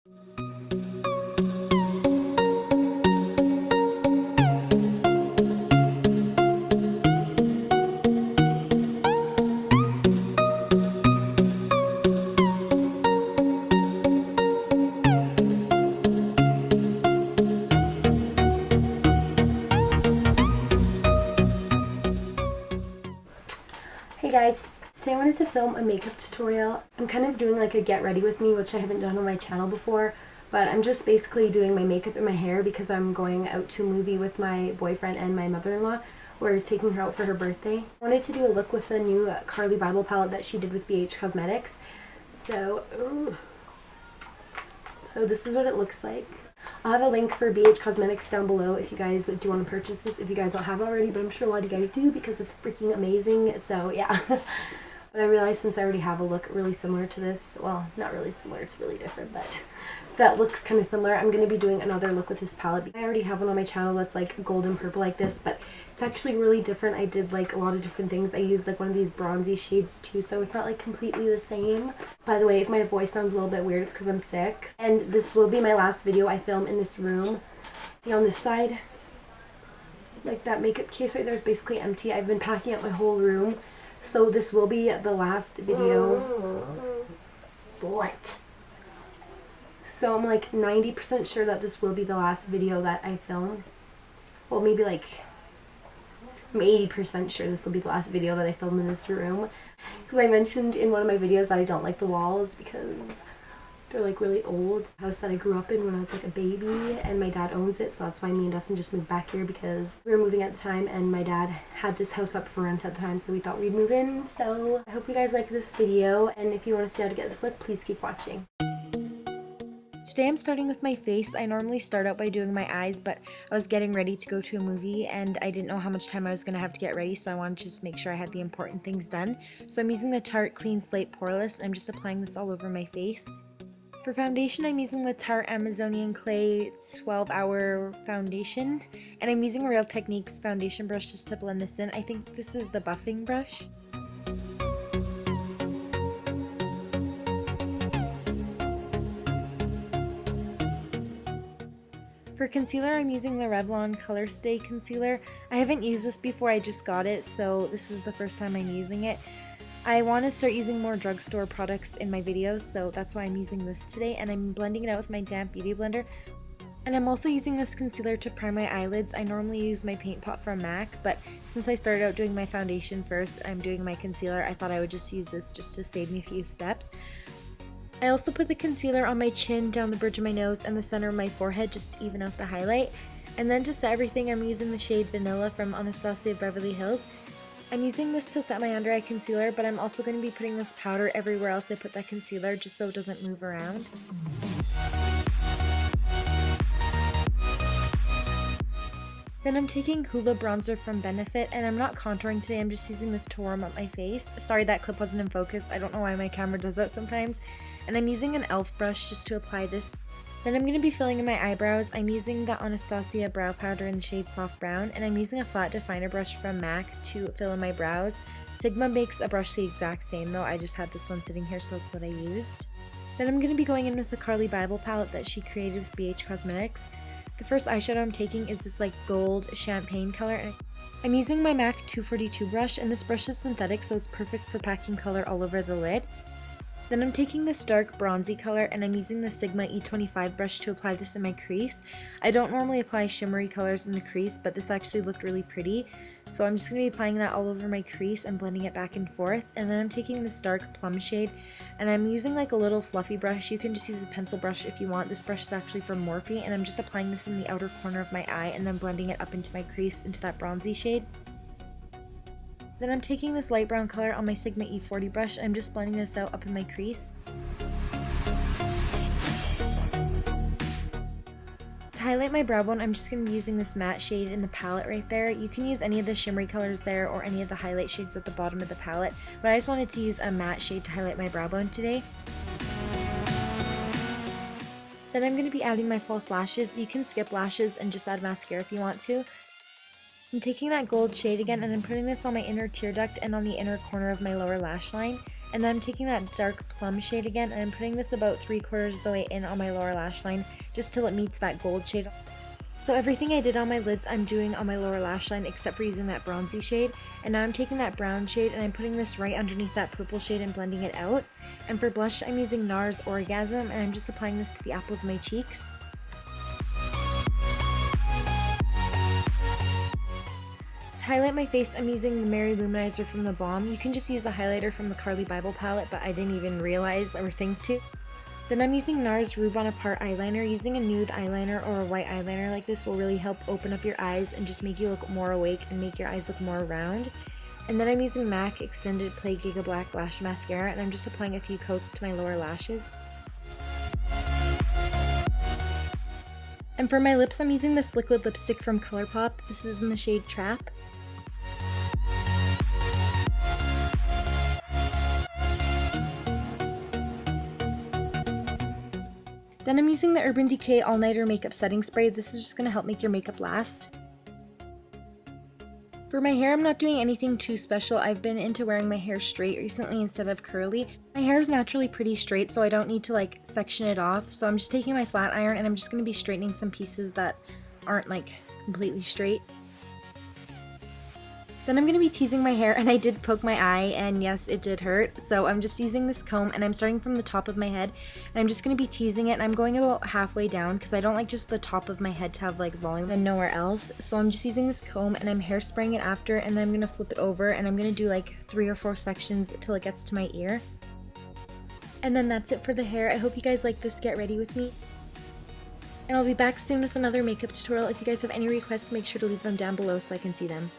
Hey guys, today I wanted to film a makeup tutorial. I'm kind of doing like a get ready with me, which I haven't done on my channel before, but I'm just basically doing my makeup and my hair because I'm going out to a movie with my boyfriend and my mother-in-law. We're taking her out for her birthday. I wanted to do a look with the new Carli Bybel palette that she did with BH Cosmetics. So this is what it looks like. I'll have a link for BH Cosmetics down below if you guys do want to purchase this, if you guys don't have it already, but I'm sure a lot of you guys do because it's freaking amazing, so yeah. But I realized since I already have a look really similar to this, well, not really similar, it's really different, but that looks kind of similar. I'm going to be doing another look with this palette. I already have one on my channel that's like gold and purple like this, but it's actually really different. I did like a lot of different things. I used like one of these bronzy shades too, so it's not like completely the same. By the way, if my voice sounds a little bit weird, it's because I'm sick. And this will be my last video I film in this room. See on this side, like that makeup case right there is basically empty. I've been packing up my whole room, so this will be the last video. What? So I'm like 90% sure that this will be the last video that I film. Well, maybe like I'm 80% sure this will be the last video that I film in this room. Because I mentioned in one of my videos that I don't like the walls because they're like really old. The house that I grew up in when I was like a baby, and my dad owns it, so that's why me and Dustin just moved back here because we were moving at the time and my dad had this house up for rent at the time, so we thought we'd move in. So I hope you guys like this video, and if you want to see how to get this look, please keep watching. Today I'm starting with my face. I normally start out by doing my eyes, but I was getting ready to go to a movie and I didn't know how much time I was going to have to get ready, so I wanted to just make sure I had the important things done. So I'm using the Tarte Clean Slate Poreless and I'm just applying this all over my face. For foundation, I'm using the Tarte Amazonian Clay 12-Hour Foundation, and I'm using a Real Techniques foundation brush just to blend this in. I think this is the buffing brush. For concealer, I'm using the Revlon Colorstay concealer. I haven't used this before, I just got it, so this is the first time I'm using it. I want to start using more drugstore products in my videos, so that's why I'm using this today, and I'm blending it out with my damp beauty blender. And I'm also using this concealer to prime my eyelids. I normally use my paint pot from MAC, but since I started out doing my foundation first, I'm doing my concealer, I thought I would just use this just to save me a few steps. I also put the concealer on my chin, down the bridge of my nose, and the center of my forehead just to even out the highlight. And then to set everything, I'm using the shade Vanilla from Anastasia Beverly Hills. I'm using this to set my under eye concealer, but I'm also going to be putting this powder everywhere else I put that concealer just so it doesn't move around. Then I'm taking Hoola bronzer from Benefit, and I'm not contouring today, I'm just using this to warm up my face. Sorry that clip wasn't in focus, I don't know why my camera does that sometimes. And I'm using an e.l.f. brush just to apply this. Then I'm going to be filling in my eyebrows. I'm using the Anastasia brow powder in the shade Soft Brown, and I'm using a flat definer brush from MAC to fill in my brows. Sigma makes a brush the exact same though, I just had this one sitting here so that's what I used. Then I'm going to be going in with the Carli Bybel palette that she created with BH Cosmetics. The first eyeshadow I'm taking is this like gold champagne color. I'm using my MAC 242 brush, and this brush is synthetic so it's perfect for packing color all over the lid. Then I'm taking this dark bronzy color and I'm using the Sigma E25 brush to apply this in my crease. I don't normally apply shimmery colors in the crease, but this actually looked really pretty. So I'm just going to be applying that all over my crease and blending it back and forth. And then I'm taking this dark plum shade and I'm using like a little fluffy brush. You can just use a pencil brush if you want. This brush is actually from Morphe, and I'm just applying this in the outer corner of my eye and then blending it up into my crease into that bronzy shade. Then I'm taking this light brown color on my Sigma E40 brush and I'm just blending this out up in my crease. To highlight my brow bone, I'm just going to be using this matte shade in the palette right there. You can use any of the shimmery colors there or any of the highlight shades at the bottom of the palette, but I just wanted to use a matte shade to highlight my brow bone today. Then I'm going to be adding my false lashes. You can skip lashes and just add mascara if you want to. I'm taking that gold shade again and I'm putting this on my inner tear duct and on the inner corner of my lower lash line. And then I'm taking that dark plum shade again, and I'm putting this about 3/4 of the way in on my lower lash line just till it meets that gold shade. So everything I did on my lids, I'm doing on my lower lash line except for using that bronzy shade. And now I'm taking that brown shade and I'm putting this right underneath that purple shade and blending it out. And for blush, I'm using Nars Orgasm, and I'm just applying this to the apples of my cheeks. To highlight my face, I'm using the Mary Luminizer from TheBalm. You can just use a highlighter from the Carli Bybel palette, but I didn't even realize or think to. Then I'm using Nars Bonaparte eyeliner. Using a nude eyeliner or a white eyeliner like this will really help open up your eyes and just make you look more awake and make your eyes look more round. And then I'm using MAC Extended Play Gigablack Lash Mascara, and I'm just applying a few coats to my lower lashes. And for my lips, I'm using this liquid lipstick from Colourpop. This is in the shade Trap. Then I'm using the Urban Decay All Nighter Makeup Setting Spray. This is just going to help make your makeup last. For my hair, I'm not doing anything too special. I've been into wearing my hair straight recently instead of curly. My hair is naturally pretty straight, so I don't need to like section it off. So I'm just taking my flat iron and I'm just going to be straightening some pieces that aren't like completely straight. Then I'm going to be teasing my hair, and I did poke my eye, and yes, it did hurt. So I'm just using this comb, and I'm starting from the top of my head, and I'm just going to be teasing it, and I'm going about halfway down because I don't like just the top of my head to have like volume and nowhere else. So I'm just using this comb, and I'm hairspraying it after, and then I'm going to flip it over, and I'm going to do like 3 or 4 sections till it gets to my ear. And then that's it for the hair. I hope you guys like this Get Ready With Me. And I'll be back soon with another makeup tutorial. If you guys have any requests, make sure to leave them down below so I can see them.